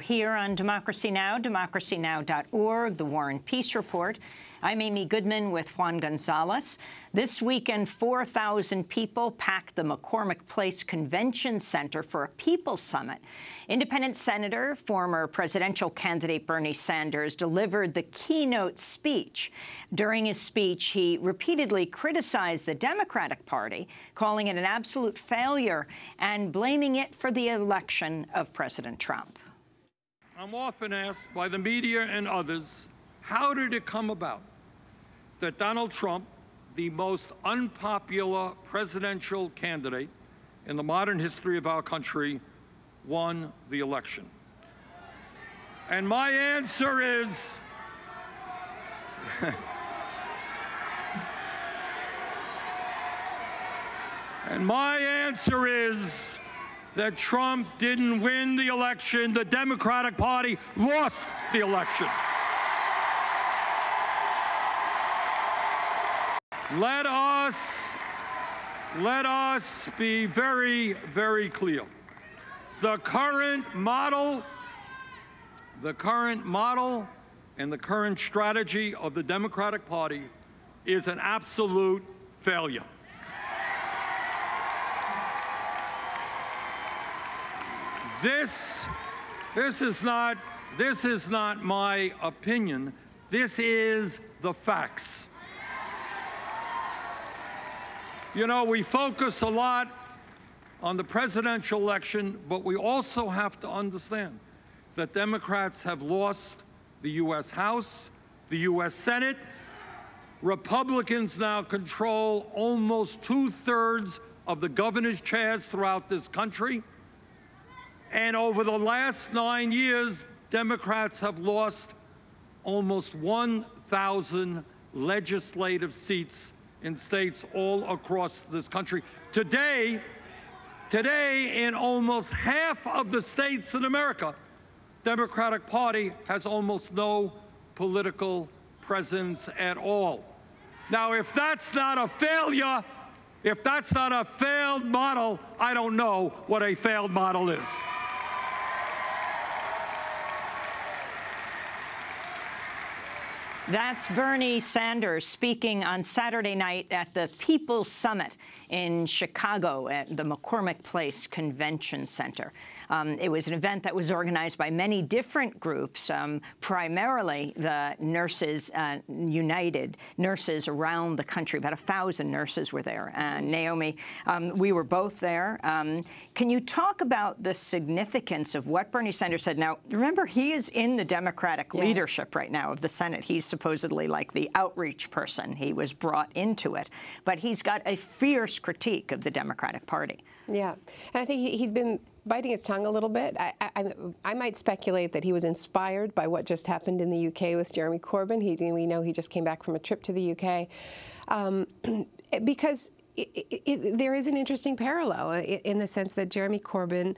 Here on Democracy Now!, democracynow.org, the War and Peace Report. I'm Amy Goodman with Juan Gonzalez. This weekend, 4,000 people packed the McCormick Place Convention Center for a People's Summit. Independent Senator, former presidential candidate Bernie Sanders delivered the keynote speech. During his speech, he repeatedly criticized the Democratic Party, calling it an absolute failure and blaming it for the election of President Trump. I'm often asked by the media and others, how did it come about that Donald Trump, the most unpopular presidential candidate in the modern history of our country, won the election? And my answer is, that Trump didn't win the election. The Democratic Party lost the election. Let us be very, very clear. The current model and the current strategy of the Democratic Party is an absolute failure. This is not my opinion. This is the facts. You know, we focus a lot on the presidential election, but we also have to understand that Democrats have lost the U.S. House, the U.S. Senate. Republicans now control almost 2/3 of the governor's chairs throughout this country. And over the last 9 years, Democrats have lost almost 1,000 legislative seats in states all across this country. Today, in almost half of the states in America, Democratic Party has almost no political presence at all. Now, if that's not a failure, if that's not a failed model, I don't know what a failed model is. That's Bernie Sanders speaking on Saturday night at the People's Summit in Chicago at the McCormick Place Convention Center. It was an event that was organized by many different groups, primarily the Nurses United, nurses around the country. About 1,000 nurses were there. Naomi, we were both there. Can you talk about the significance of what Bernie Sanders said? Now, remember, he is in the Democratic leadership right now of the Senate. He's supposedly like the outreach person. He was brought into it. But he's got a fierce critique of the Democratic Party. Yeah. And I think he's been biting his tongue a little bit. I might speculate that he was inspired by what just happened in the UK with Jeremy Corbyn. We know he just came back from a trip to the UK. Because there is an interesting parallel in the sense that Jeremy Corbyn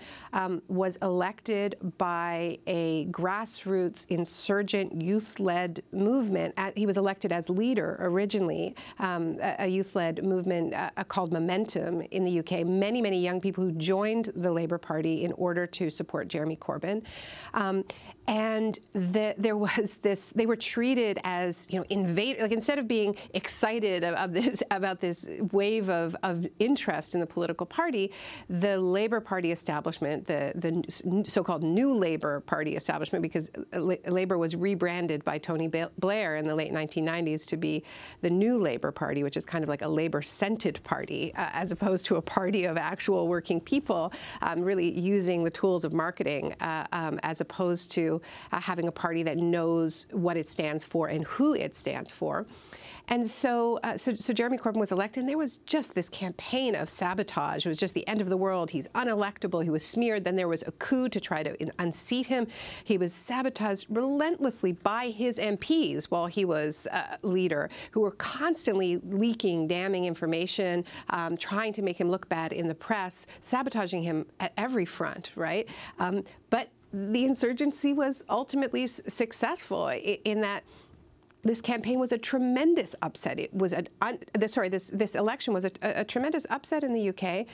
was elected by a grassroots insurgent youth-led movement. He was elected as leader originally, a youth-led movement called Momentum in the UK. Many, many young people who joined the Labour Party in order to support Jeremy Corbyn. And there was this, they were treated as, you know, like instead of being excited about this wave of interest in the political party, the Labour Party establishment, the so-called New Labour Party establishment, because Labour was rebranded by Tony Blair in the late 1990s to be the New Labour Party, which is kind of like a Labour-scented party, as opposed to a party of actual working people, really using the tools of marketing, as opposed to having a party that knows what it stands for and who it stands for. And so Jeremy Corbyn was elected, and there was just this campaign of sabotage. It was just the end of the world. He's unelectable. He was smeared. Then there was a coup to try to unseat him. He was sabotaged relentlessly by his MPs while he was leader, who were constantly leaking damning information, trying to make him look bad in the press, sabotaging him at every front, right? But the insurgency was ultimately successful in that this campaign was a tremendous upset. It was this election was a tremendous upset in the UK.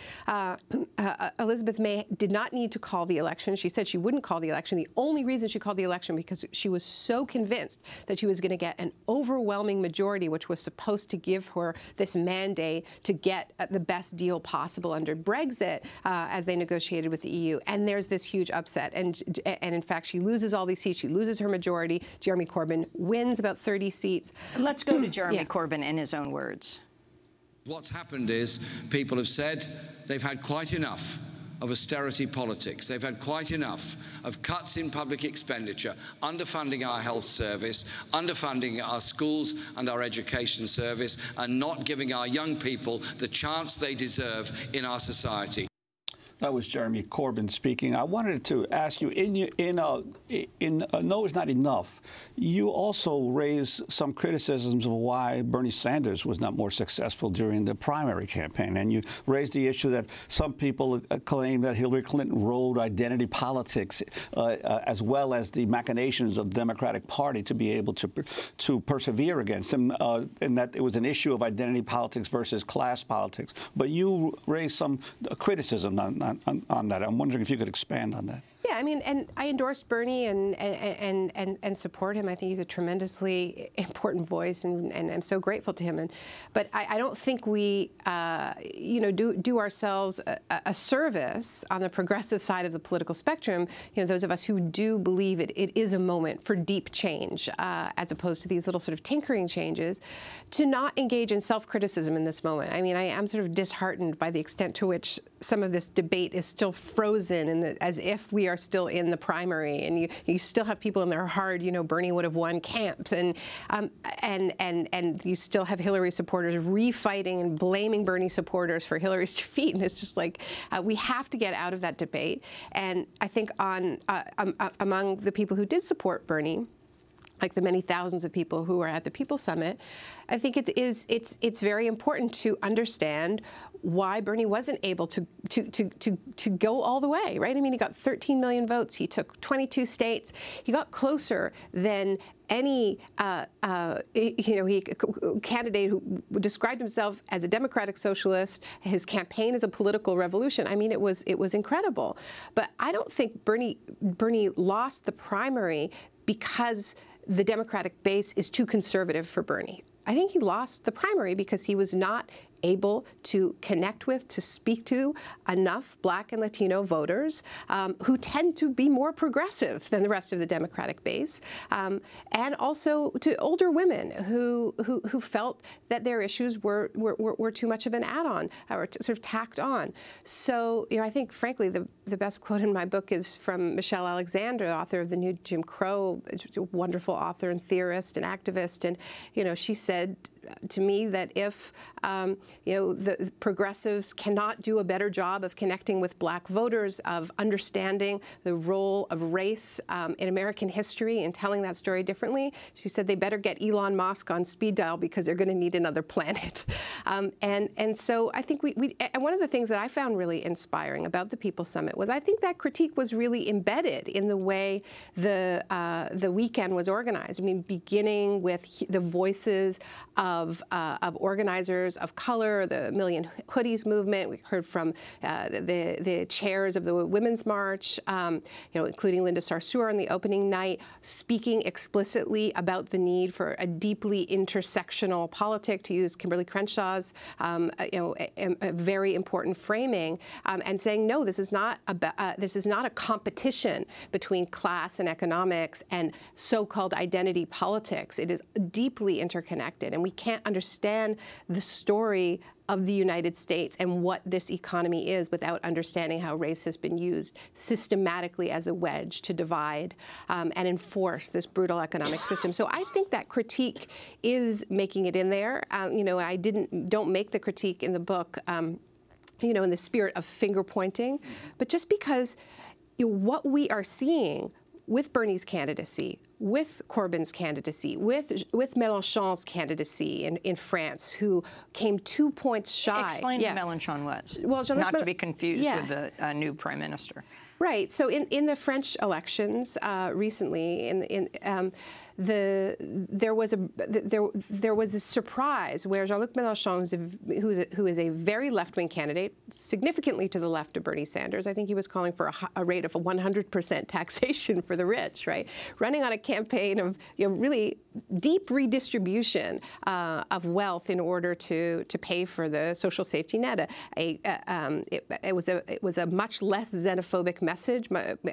Elizabeth May did not need to call the election. She said she wouldn't call the election. The only reason she called the election because she was so convinced that she was going to get an overwhelming majority, which was supposed to give her this mandate to get the best deal possible under Brexit as they negotiated with the EU. And there's this huge upset. And in fact, she loses all these seats. She loses her majority. Jeremy Corbyn wins about 30 seats. Let's go to Jeremy Corbyn in his own words. What's happened is people have said they've had quite enough of austerity politics. They've had quite enough of cuts in public expenditure, underfunding our health service, underfunding our schools and our education service, and not giving our young people the chance they deserve in our society. That was Jeremy Corbyn speaking. I wanted to ask you, No Is Not Enough, you also raised some criticisms of why Bernie Sanders was not more successful during the primary campaign. And you raised the issue that some people claim that Hillary Clinton rode identity politics as well as the machinations of the Democratic Party to be able to persevere against him, and that it was an issue of identity politics versus class politics. But you raised some criticism on that. I'm wondering if you could expand on that. Yeah, I mean, and I endorse Bernie and support him. I think he's a tremendously important voice, and I'm so grateful to him. But I don't think we, do ourselves a service on the progressive side of the political spectrum. Those of us who do believe it is a moment for deep change, as opposed to these little sort of tinkering changes, to not engage in self-criticism in this moment. I mean, I am sort of disheartened by the extent to which some of this debate is still frozen, as if we are still in the primary, and you still have people in their heart, Bernie would have won camps, and you still have Hillary supporters refighting and blaming Bernie supporters for Hillary's defeat, and it's just like we have to get out of that debate. And I think among the people who did support Bernie, like the many thousands of people who are at the People's Summit, I think it's very important to understand why Bernie wasn't able to go all the way, right? I mean, he got 13 million votes. He took 22 states. He got closer than any candidate who described himself as a democratic socialist. His campaign is a political revolution. I mean, it was incredible. But I don't think Bernie lost the primary because the Democratic base is too conservative for Bernie. I think he lost the primary because he was not able to connect with, to speak to enough Black and Latino voters who tend to be more progressive than the rest of the Democratic base, and also to older women who felt that their issues were too much of an add-on or sort of tacked on. So, I think, frankly, the best quote in my book is from Michelle Alexander, the author of The New Jim Crow, a wonderful author and theorist and activist, and she said to me that if the progressives cannot do a better job of connecting with Black voters, of understanding the role of race in American history and telling that story differently, she said they better get Elon Musk on speed dial because they're going to need another planet. And so I think and one of the things that I found really inspiring about the People's Summit was I think that critique was really embedded in the way the weekend was organized. I mean, beginning with the voices of organizers of color, the Million Hoodies movement. We heard from the chairs of the Women's March, including Linda Sarsour on the opening night, speaking explicitly about the need for a deeply intersectional politic, to use Kimberly Crenshaw's a very important framing, and saying, no, this is not a competition between class and economics and so-called identity politics. It is deeply interconnected, and we can't understand the story of the United States and what this economy is without understanding how race has been used systematically as a wedge to divide and enforce this brutal economic system. So I think that critique is making it in there. I don't make the critique in the book, in the spirit of finger pointing, but just because what we are seeing with Bernie's candidacy, with Corbyn's candidacy, with Mélenchon's candidacy in France, who came 2 points shy. Explain who Mélenchon was, well, not to be confused with the new prime minister. Right. So in the French elections recently, there was a surprise where Jean-Luc Mélenchon, who is a very left-wing candidate, significantly to the left of Bernie Sanders. I think he was calling for a rate of 100% taxation for the rich, right? Running on a campaign of really deep redistribution of wealth in order to pay for the social safety net. It was a much less xenophobic message.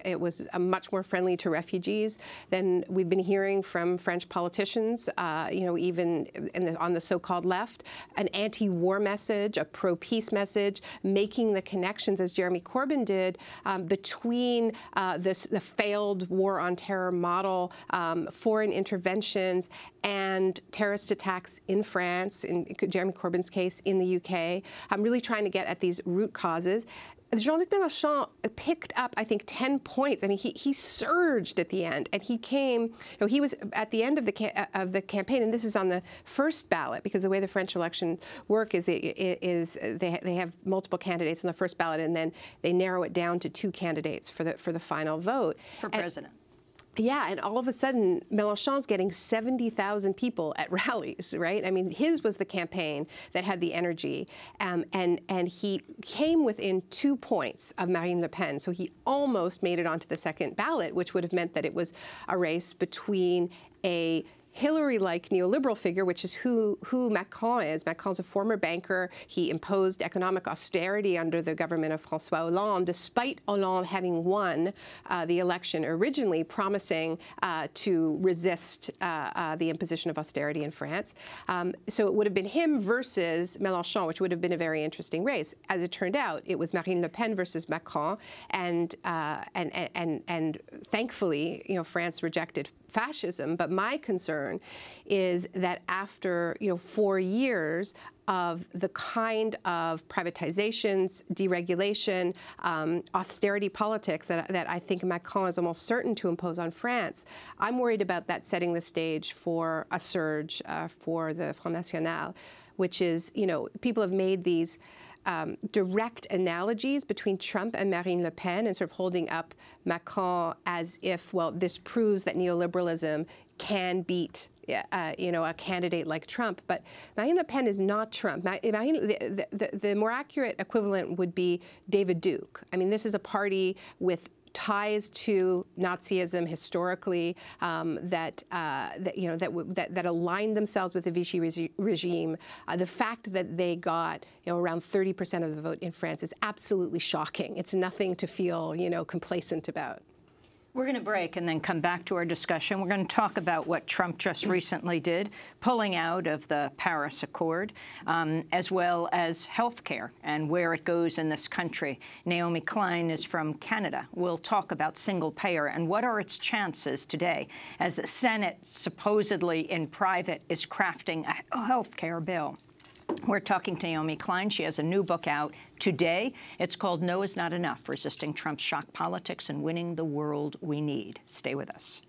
It was much more friendly to refugees than we've been hearing from French politicians, even on the so-called left. An anti-war message, a pro-peace message, making the connections, as Jeremy Corbyn did, between the failed war on terror model, foreign interventions, and terrorist attacks in France, in Jeremy Corbyn's case, in the UK. I'm really trying to get at these root causes. Jean-Luc Mélenchon picked up, I think, 10 points. I mean, he surged at the end, and he came. He was at the end of the campaign, and this is on the first ballot, because the way the French elections work is they have multiple candidates on the first ballot, and then they narrow it down to 2 candidates for the final vote for president. Yeah, and all of a sudden, Mélenchon's getting 70,000 people at rallies, right? I mean, his was the campaign that had the energy, and he came within 2 points of Marine Le Pen, so he almost made it onto the second ballot, which would have meant that it was a race between a Hillary-like neoliberal figure, which is who Macron is. Macron's a former banker. He imposed economic austerity under the government of François Hollande, despite Hollande having won the election originally, promising to resist the imposition of austerity in France. So it would have been him versus Mélenchon, which would have been a very interesting race. As it turned out, it was Marine Le Pen versus Macron, and thankfully, France rejected fascism. But my concern is that after 4 years of the kind of privatizations, deregulation, austerity politics that I think Macron is almost certain to impose on France, I'm worried about that setting the stage for a surge for the Front National, which is, people have made these direct analogies between Trump and Marine Le Pen, and sort of holding up Macron as if, well, this proves that neoliberalism can beat a candidate like Trump. But Marine Le Pen is not Trump. The more accurate equivalent would be David Duke. I mean, this is a party with ties to Nazism historically, that aligned themselves with the Vichy regime. The fact that they got around 30% of the vote in France is absolutely shocking. It's nothing to feel complacent about. We're going to break and then come back to our discussion. We're going to talk about what Trump just recently did, pulling out of the Paris Accord, as well as health care and where it goes in this country. Naomi Klein is from Canada. We'll talk about single payer and what are its chances today as the Senate, supposedly in private, is crafting a health care bill. We're talking to Naomi Klein. She has a new book out today. It's called No Is Not Enough, Resisting Trump's Shock Politics and Winning the World We Need. Stay with us.